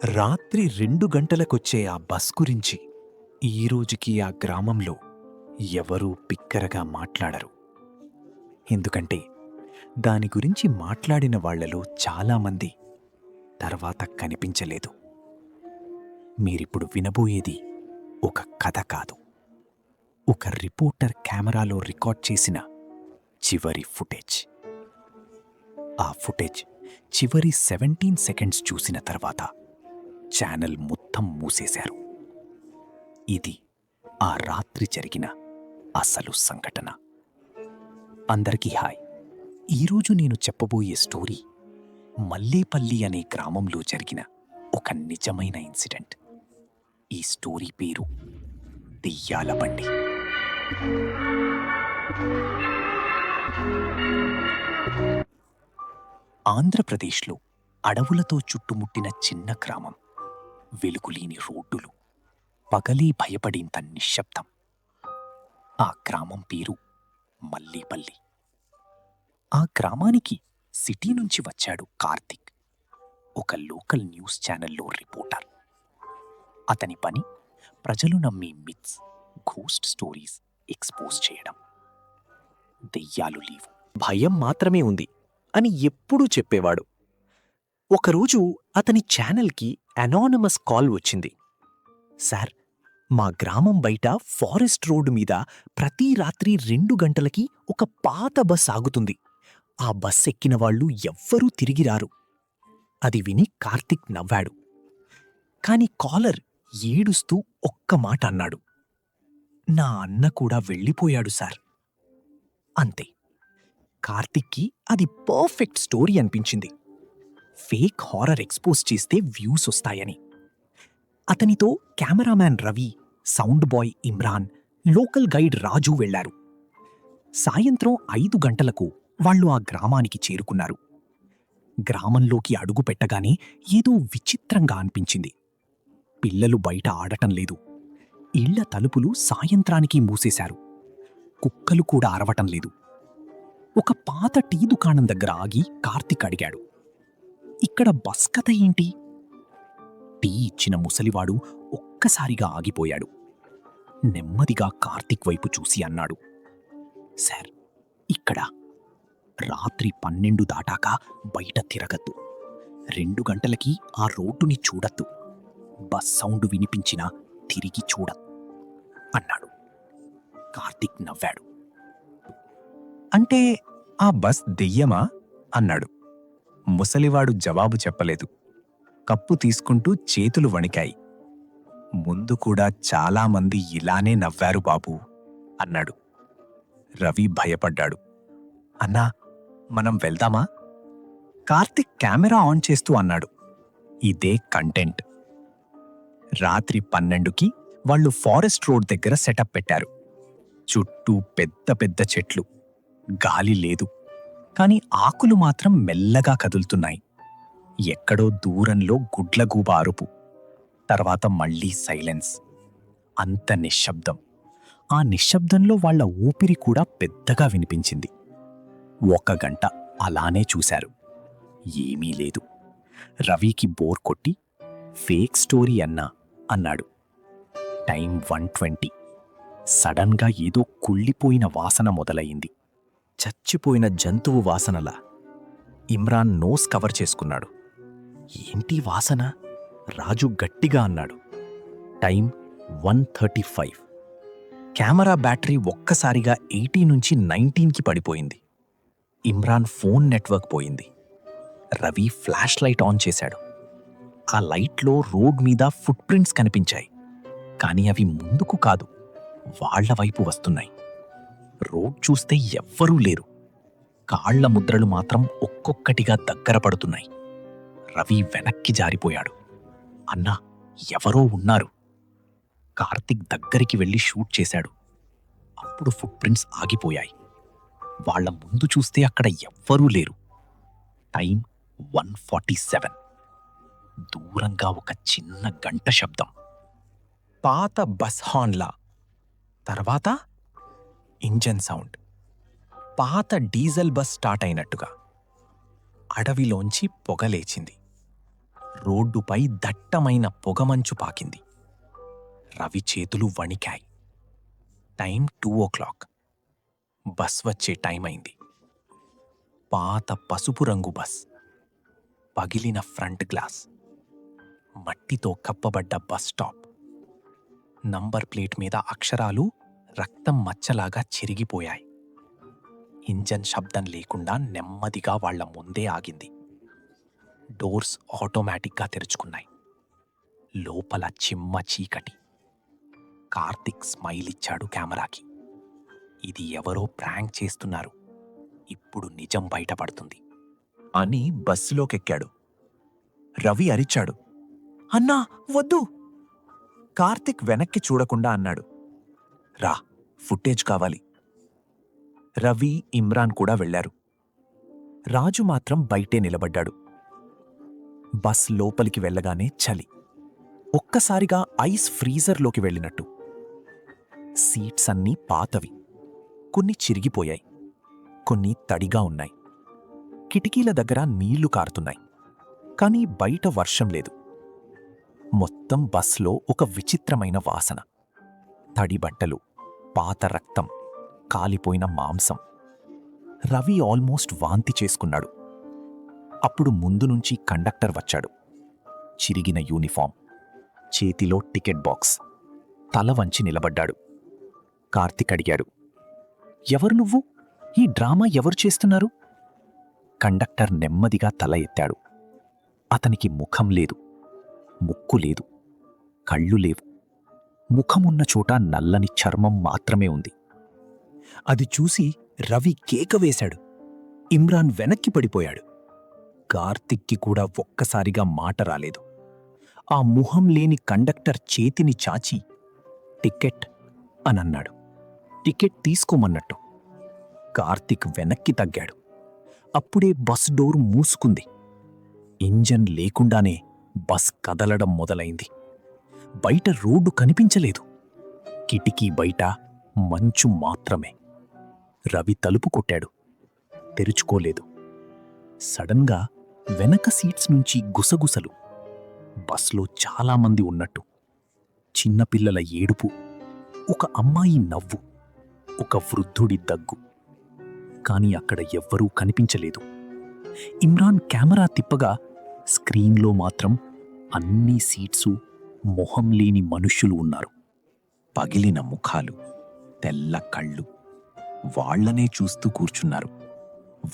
రాత్రి 2 గంటలకొచ్చే ఆ బస్ గురించి ఈరోజుకి ఆ గ్రామంలో ఎవరూ బిగ్గరగా మాట్లాడరు. ఎందుకంటే దాని గురించి మాట్లాడిన వాళ్ళలో చాలామంది తర్వాత కనిపించలేదు. మీరిప్పుడు వినబోయేది ఒక కథ కాదు, ఒక రిపోర్టర్ కెమెరాలో రికార్డ్ చేసిన చివరి ఫుటేజ్. ఆ ఫుటేజ్ చివరి 17 సెకండ్స్ చూసిన తర్వాత ఛానల్ మొత్తం మూసేశారు. ఇది ఆ రాత్రి జరిగిన అసలు సంఘటన. అందరికీ హాయ్. ఈరోజు నేను చెప్పబోయే స్టోరీ మల్లేపల్లి అనే గ్రామంలో జరిగిన ఒక నిజమైన ఇన్సిడెంట్. ఈ స్టోరీ పేరు దెయ్యాల బండి. ఆంధ్రప్రదేశ్లో అడవులతో చుట్టుముట్టిన చిన్న గ్రామం. వెలుగులేని రోడ్డులు, పగలే భయపడేంత నిశ్శబ్దం. ఆ గ్రామం పేరు మల్లేపల్లి. ఆ గ్రామానికి సిటీ నుంచి వచ్చాడు కార్తిక్, ఒక లోకల్ న్యూస్ ఛానల్లో రిపోర్టర్. అతని పని ప్రజలు నమ్మే మిత్స్, ఘోస్ట్ స్టోరీస్ ఎక్స్పోజ్ చేయడం. దెయ్యాలు లేవు, భయం మాత్రమే ఉంది అని ఎప్పుడూ చెప్పేవాడు. ఒకరోజు అతని ఛానల్కి అనానిమస్ కాల్ వచ్చింది. సార్, మా గ్రామం బయట ఫారెస్ట్ రోడ్డు మీద ప్రతి రాత్రి 2 గంటలకి ఒక పాత బస్ ఆగుతుంది. ఆ బస్ ఎక్కిన వాళ్ళు ఎవ్వరూ తిరిగి రారు. అది విని కార్తిక్ నవ్వాడు. కాని కాలర్ ఏడుస్తూ ఒక్క మాట అన్నాడు. నా అన్న కూడా వెళ్ళిపోయాడు సార్. అంతే. కార్తిక్కి అది పర్ఫెక్ట్ స్టోరీ అనిపించింది. ఫేక్ హారర్ ఎక్స్పోజ్ చేస్తే వ్యూస్ వస్తాయని. అతనితో cameraman Ravi, sound boy Imran, local guide Raju వెళ్లారు. సాయంత్రం 5 గంటలకు వాళ్ళు ఆ గ్రామానికి చేరుకున్నారు. గ్రామంలోకి అడుగు పెట్టగానే ఏదో విచిత్రంగా అనిపించింది. పిల్లలు బయట ఆడటం లేదు. ఇళ్ల తలుపులు సాయంత్రానికి మూసేశారు. కుక్కలు కూడా అరవటం లేదు. ఒక పాత టీ దుకాణం దగ్గర ఆగి కార్తిక్ అడిగాడు, ఇక్కడ బస్ కథ ఏంటి? టీ ఇచ్చిన ముసలివాడు ఒక్కసారిగా ఆగిపోయాడు. నెమ్మదిగా కార్తిక్ వైపు చూసి అన్నాడు, సార్, ఇక్కడ రాత్రి 12 దాటాక బయట తిరగద్దు. 2 గంటలకి ఆ రోడ్డుని చూడద్దు. బస్ సౌండ్ వినిపించినా తిరిగి చూడద్దు అన్నాడు. కార్తిక్ నవ్వాడు. అంటే ఆ బస్ దెయ్యమా అన్నాడు. ముసలివాడు జవాబు చెప్పలేదు. కప్పు తీసుకుంటూ చేతులు వణికాయి. ముందు కూడా చాలామంది ఇలానే నవ్వారు బాబూ అన్నాడు. రవి భయపడ్డాడు. అన్నా, మనం వెళ్దామా? కార్తిక్ కెమెరా ఆన్ చేస్తూ అన్నాడు, ఇదే కంటెంట్. రాత్రి 12కి వాళ్ళు ఫారెస్ట్ రోడ్ దగ్గర సెటప్ పెట్టారు. చుట్టూ పెద్ద పెద్ద చెట్లు. గాలి లేదు, కాని ఆకులు మాత్రం మెల్లగా కదులుతున్నాయి. ఎక్కడో దూరంలో గుడ్లగూబ అరుపు. తర్వాత మళ్లీ సైలెన్స్. అంత నిశ్శబ్దం. ఆ నిశ్శబ్దంలో వాళ్ల ఊపిరి కూడా పెద్దగా వినిపించింది. 1 గంట అలానే చూశారు. ఏమీ లేదు. రవికి బోర్ కొట్టి, ఫేక్ స్టోరీ అన్నాడు. టైం 1:20. సడన్గా ఏదో కుళ్ళిపోయిన వాసన మొదలయింది. చచ్చిపోయిన జంతువు వాసనలా. ఇమ్రాన్ నోస్ కవర్ చేసుకున్నాడు. ఏంటి వాసన? రాజు గట్టిగా అన్నాడు. టైం 1:35. కెమెరా బ్యాటరీ ఒక్కసారిగా 80 నుంచి 19కి పడిపోయింది. ఇమ్రాన్ ఫోన్ నెట్వర్క్ పోయింది. రవి ఫ్లాష్ లైట్ ఆన్ చేశాడు. ఆ లైట్లో రోడ్ మీద ఫుట్ ప్రింట్స్ కనిపించాయి. కానీ అవి ముందుకు కాదు, వాళ్ల వైపు వస్తున్నాయి. రోడ్ చూస్తే ఎవ్వరూ లేరు. కాళ్ల ముద్రలు మాత్రం ఒక్కొక్కటిగా దగ్గర పడుతున్నాయి. రవి వెనక్కి జారిపోయాడు. అన్నా, ఎవరో ఉన్నారు. కార్తిక్ దగ్గరికి వెళ్లి షూట్ చేశాడు. అప్పుడు ఫుట్ ప్రింట్స్ ఆగిపోయాయి. వాళ్ల ముందు చూస్తే అక్కడ ఎవ్వరూ లేరు. టైం 1:47. దూరంగా ఒక చిన్న గంట శబ్దం. పాత బస్ హార్న్లా. తర్వాత ఇంజన్ సౌండ్. పాత డీజల్ బస్ స్టార్ట్ అయినట్టుగా. అడవిలోంచి పొగలేచింది. రోడ్డుపై దట్టమైన పొగమంచు పాకింది. రవి చేతులు వణికాయి. టైం 2:00. బస్ వచ్చే టైం అయింది. పాత పసుపు రంగు బస్, పగిలిన ఫ్రంట్ గ్లాస్, మట్టితో కప్పబడ్డ బస్ స్టాప్. నంబర్ ప్లేట్ మీద అక్షరాలు రక్తం మచ్చలాగా చెరిగిపోయాయి. ఇంజన్ శబ్దం లేకుండా నెమ్మదిగా వాళ్ల ముందే ఆగింది. డోర్స్ ఆటోమేటిక్గా తెరుచుకున్నాయి. లోపల చిమ్మ చీకటి. కార్తిక్ స్మైల్ ఇచ్చాడు కెమెరాకి. ఇది ఎవరో ప్రాంక్ చేస్తున్నారు, ఇప్పుడు నిజం బయటపడుతుంది అని బస్సులోకెక్కాడు. రవి అరిచాడు, అన్నా వద్దు. కార్తిక్ వెనక్కి చూడకుండా అన్నాడు, రా, ఫుటేజ్ కావాలి. రవి, ఇమ్రాన్ కూడా వెళ్లారు. రాజు మాత్రం బయటే నిలబడ్డాడు. బస్ లోపలికి వెళ్ళగానే చలి, ఒక్కసారిగా ఐస్ ఫ్రీజర్లోకి వెళ్ళినట్టు. సీట్స్ అన్నీ పాతవి, కొన్ని చిరిగిపోయాయి, కొన్ని తడిగా ఉన్నాయి. కిటికీల దగ్గర నీళ్లు కారుతున్నాయి, కానీ బయట వర్షం లేదు. మొత్తం బస్లో ఒక విచిత్రమైన వాసన. తడి బట్టలు, పాత రక్తం, కాలిపోయిన మాంసం. రవి ఆల్మోస్ట్ వాంతి చేసుకున్నాడు. అప్పుడు ముందు నుంచి కండక్టర్ వచ్చాడు. చిరిగిన యూనిఫామ్, చేతిలో టికెట్ బాక్స్, తల వంచి నిలబడ్డాడు. కార్తిక్ అడిగాడు, ఎవరు నువ్వు? ఈ డ్రామా ఎవరు చేస్తున్నారు? కండక్టర్ నెమ్మదిగా తల ఎత్తాడు. అతనికి ముఖం లేదు, ముక్కు లేదు, కళ్ళు లేవు. ముఖమున్న చోట నల్లని చర్మం మాత్రమే ఉంది. అది చూసి రవి కేక వేశాడు. ఇమ్రాన్ వెనక్కి పడిపోయాడు. కార్తిక్కి కూడా ఒక్కసారిగా మాట రాలేదు. ఆ ముఖం లేని కండక్టర్ చేతిని చాచి టికెట్ అనన్నాడు. టికెట్ తీసుకోమన్నట్టు. కార్తిక్ వెనక్కి తగ్గాడు. అప్పుడే బస్ డోర్ మూసుకుంది. ఇంజన్ లేకుండానే బస్ కదలడం మొదలైంది. బయట రోడ్డు కనిపించలేదు. కిటికీ బయట మంచు మాత్రమే. రవి తలుపు కొట్టాడు, తెరుచుకోలేదు. సడన్గా వెనక సీట్స్ నుంచి గుసగుసలు. బస్లో చాలామంది ఉన్నట్టు. చిన్నపిల్లల ఏడుపు, ఒక అమ్మాయి నవ్వు, ఒక వృద్ధుడి దగ్గు. కాని అక్కడ ఎవ్వరూ కనిపించలేదు. ఇమ్రాన్ కెమెరా తిప్పగా స్క్రీన్లో మాత్రం అన్ని సీట్సు మొహం లేని మనుష్యులు ఉన్నారు. పగిలిన ముఖాలు, తెల్ల కళ్ళు. వాళ్లనే చూస్తూ కూర్చున్నారు.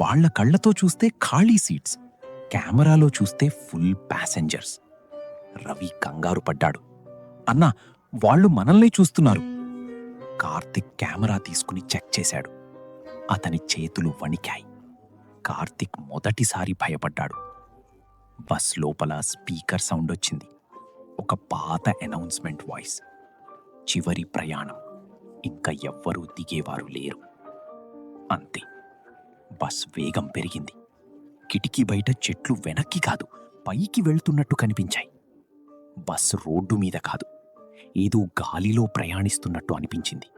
వాళ్ల కళ్లతో చూస్తే ఖాళీ సీట్స్, కెమెరాలో చూస్తే ఫుల్ ప్యాసెంజర్స్. రవి కంగారు పడ్డాడు. అన్నా, వాళ్ళు మనల్నే చూస్తున్నారు. కార్తిక్ కెమెరా తీసుకుని చెక్ చేశాడు. అతని చేతులు వణికాయి. కార్తిక్ మొదటిసారి భయపడ్డాడు. బస్ లోపల స్పీకర్ సౌండ్ వచ్చింది. ఒక పాత అనౌన్స్మెంట్ వాయిస్. చివరి ప్రయాణం, ఇంకా ఎవ్వరూ దిగేవారు లేరు. అంతే. బస్ వేగం పెరిగింది. కిటికీ బయట చెట్లు వెనక్కి కాదు, పైకి వెళ్తున్నట్టు కనిపించాయి. బస్ రోడ్డు మీద కాదు, ఏదో గాలిలో ప్రయాణిస్తున్నట్టు అనిపించింది.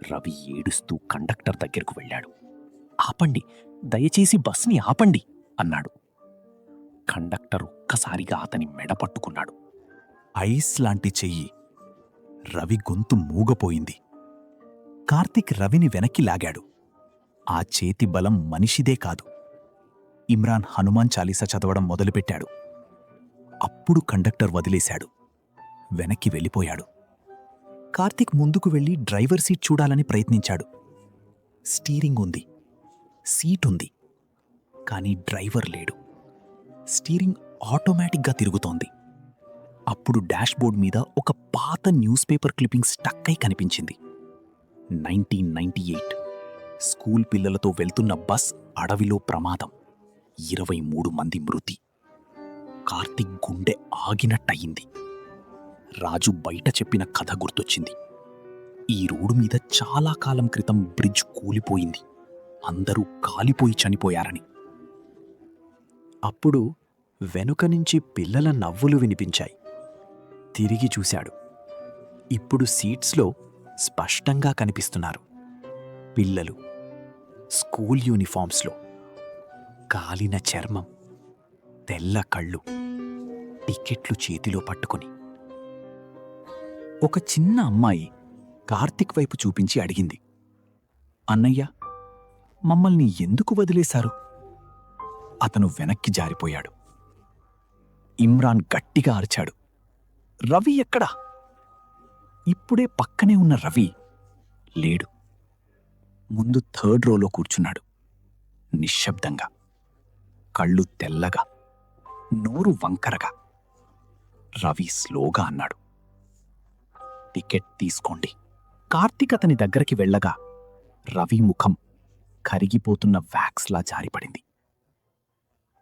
రవి ఏడుస్తూ కండక్టర్ దగ్గరకు వెళ్ళాడు. ఆపండి, దయచేసి బస్ని ఆపండి అన్నాడు. కండక్టర్ ఒక్కసారిగా అతని మెడ పట్టుకున్నాడు. ఐస్ లాంటి చెయ్యి. రవి గొంతు మూగపోయింది. కార్తిక్ రవిని వెనక్కి లాగాడు. ఆ చేతి బలం మనిషిదే కాదు. ఇమ్రాన్ హనుమాన్ చాలీసా చదవడం మొదలుపెట్టాడు. అప్పుడు కండక్టర్ వదిలేశాడు. వెనక్కి వెళ్ళిపోయాడు. కార్తిక్ ముందుకు వెళ్లి డ్రైవర్ సీట్ చూడాలని ప్రయత్నించాడు. స్టీరింగ్ ఉంది, సీట్ ఉంది, కానీ డ్రైవర్ లేడు. స్టీరింగ్ ఆటోమేటిక్గా తిరుగుతోంది. అప్పుడు డాష్బోర్డ్ మీద ఒక పాత న్యూస్ పేపర్ క్లిప్పింగ్ స్టక్ అయి కనిపించింది. 1998 స్కూల్ పిల్లలతో వెళ్తున్న బస్ అడవిలో ప్రమాదం, 23 మంది మృతి. కార్తిక్ గుండె ఆగినట్టయింది. రాజు బయట చెప్పిన కథ గుర్తొచ్చింది. ఈ రోడ్డు మీద చాలా కాలం క్రితం బ్రిడ్జ్ కూలిపోయింది, అందరూ కాలిపోయి చనిపోయారని. అప్పుడు వెనుక నుంచి పిల్లల నవ్వులు వినిపించాయి. తిరిగి చూశాడు. ఇప్పుడు సీట్స్లో స్పష్టంగా కనిపిస్తున్నారు పిల్లలు, స్కూల్ యూనిఫామ్స్లో. కాలిన చర్మం, తెల్ల కళ్ళు, టికెట్లు చేతిలో పట్టుకుని. ఒక చిన్న అమ్మాయి కార్తిక్ వైపు చూపించి అడిగింది, అన్నయ్య, మమ్మల్ని ఎందుకు వదిలేశారు? అతను వెనక్కి జారిపోయాడు. ఇమ్రాన్ గట్టిగా అరిచాడు, రవి ఎక్కడా? ఇప్పుడే పక్కనే ఉన్న రవి లేడు. ముందు థర్డ్ రోలో కూర్చున్నాడు, నిశ్శబ్దంగా, కళ్ళు తెల్లగా, నోరు వంకరగా. రవి స్లోగా అన్నాడు, టికెట్ తీసుకోండి. కార్తీక్ అతని దగ్గరికి వెళ్ళగా రవి ముఖం కరిగిపోతున్న వ్యాక్స్లా జారిపడింది.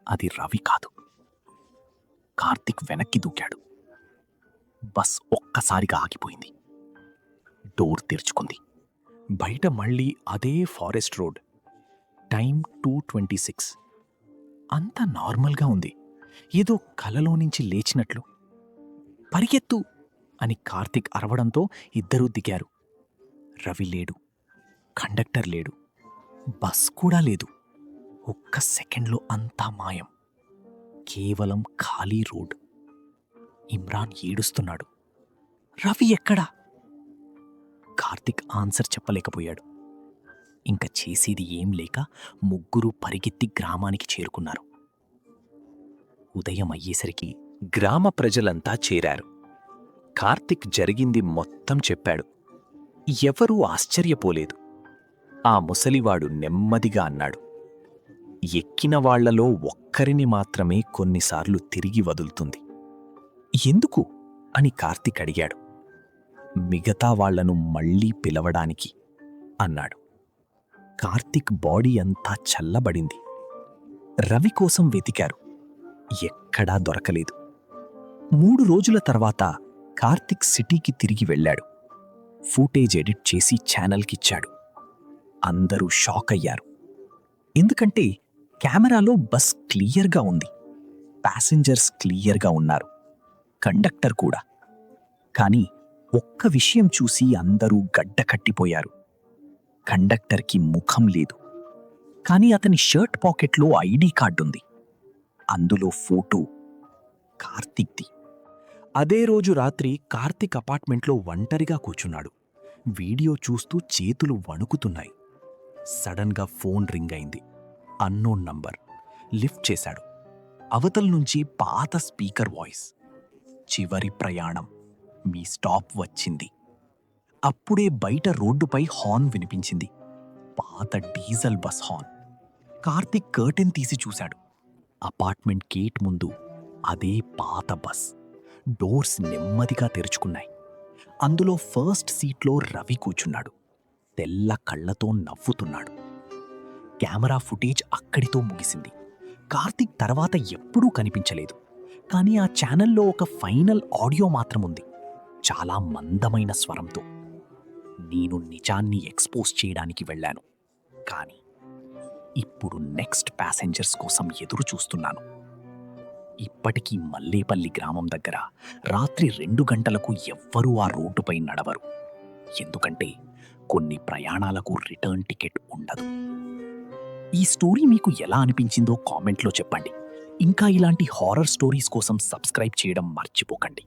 అది రవి కాదు. కార్తీక్ వెనక్కి దూకాడు. బస్ ఒక్కసారిగా ఆగిపోయింది. డోర్ తెరుచుకుంది. బయట మళ్ళీ అదే ఫారెస్ట్ రోడ్. టైం 2:26. అంతా నార్మల్గా ఉంది, ఏదో కలలో నుంచి లేచినట్లు. పరిగెత్తు అని కార్తీక్ అరవడంతో ఇద్దరూ దిగారు. రవి లేడు, కండక్టర్ లేడు, బస్ కూడా లేదు. ఒక్క సెకండ్లో అంతా మాయం. కేవలం ఖాళీ రోడ్. ఇమ్రాన్ ఏడుస్తున్నాడు, రవి ఎక్కడా? కార్తీక్ ఆన్సర్ చెప్పలేకపోయాడు. ఇంక చేసేది ఏం లేక ముగ్గురు పరిగెత్తి గ్రామానికి చేరుకున్నారు. ఉదయం అయ్యేసరికి గ్రామ ప్రజలంతా చేరారు. కార్తీక్ జరిగింది మొత్తం చెప్పాడు. ఎవరూ ఆశ్చర్యపోలేదు. ఆ ముసలివాడు నెమ్మదిగా అన్నాడు, ఎక్కిన వాళ్లలో ఒక్కరిని మాత్రమే కొన్నిసార్లు తిరిగి వదులుతుంది. ఎందుకు అని కార్తీక్ అడిగాడు. మిగతా వాళ్లను మళ్లీ పిలవడానికి అన్నాడు. కార్తీక్ బాడీ అంతా చల్లబడింది. రవి కోసం వెతికారు, ఎక్కడా దొరకలేదు. 3 రోజుల తర్వాత కార్తీక్ సిటీకి తిరిగి వెళ్ళాడు. ఫూటేజ్ ఎడిట్ చేసి ఛానల్కిచ్చాడు. అందరూ షాక్ అయ్యారు. ఎందుకంటే కెమెరాలో బస్ క్లియర్గా ఉంది, ప్యాసింజర్స్ క్లియర్గా ఉన్నారు, కండక్టర్ కూడా. కానీ ఒక్క విషయం చూసి అందరూ గడ్డ కట్టిపోయారు. కండక్టర్కి ముఖం లేదు, కానీ అతని షర్ట్ పాకెట్లో ఐడి కార్డుంది. అందులో ఫోటో కార్తీక్ది. అదే రోజు రాత్రి కార్తీక్ అపార్ట్మెంట్లో ఒంటరిగా కూర్చున్నాడు. వీడియో చూస్తూ చేతులు వణుకుతున్నాయి. సడన్గా ఫోన్ రింగ్ అయింది. Unknown number. లిఫ్ట్ చేశాడు. అవతల నుంచి పాత స్పీకర్ వాయిస్, చివరి ప్రయాణం, మీ స్టాప్ వచ్చింది. అప్పుడే బయట రోడ్డుపై హార్న్ వినిపించింది. పాత diesel bus horn. Karthik curtain తీసి చూశాడు. అపార్ట్మెంట్ గేట్ ముందు అదే పాత బస్. డోర్స్ నెమ్మదిగా తెరుచుకున్నాయి. అందులో ఫస్ట్ సీట్లో రవి కూర్చున్నాడు. తెల్ల కళ్ళతో నవ్వుతున్నాడు. కెమెరా ఫుటేజ్ అక్కడితో ముగిసింది. కార్తీక్ తర్వాత ఎప్పుడూ కనిపించలేదు. కానీ ఆ ఛానల్లో ఒక ఫైనల్ ఆడియో మాత్రం ఉంది, చాలా మందమైన స్వరంతో. నేను నిజాన్ని ఎక్స్పోజ్ చేయడానికి వెళ్ళాను, కానీ ఇప్పుడు నెక్స్ట్ ప్యాసెంజర్స్ కోసం ఎదురు చూస్తున్నాను. ఇప్పటికీ మల్లేపల్లి గ్రామం దగ్గర రాత్రి 2 గంటలకు ఎవ్వరూ ఆ రోడ్డుపై నడవరు. ఎందుకంటే కొన్ని ప్రయాణాలకు రిటర్న్ టికెట్ ఉండదు. ఈ స్టోరీ మీకు ఎలా అనిపించిందో కామెంట్లో చెప్పండి. ఇంకా ఇలాంటి హారర్ స్టోరీస్ కోసం సబ్స్క్రైబ్ చేయడం మర్చిపోకండి.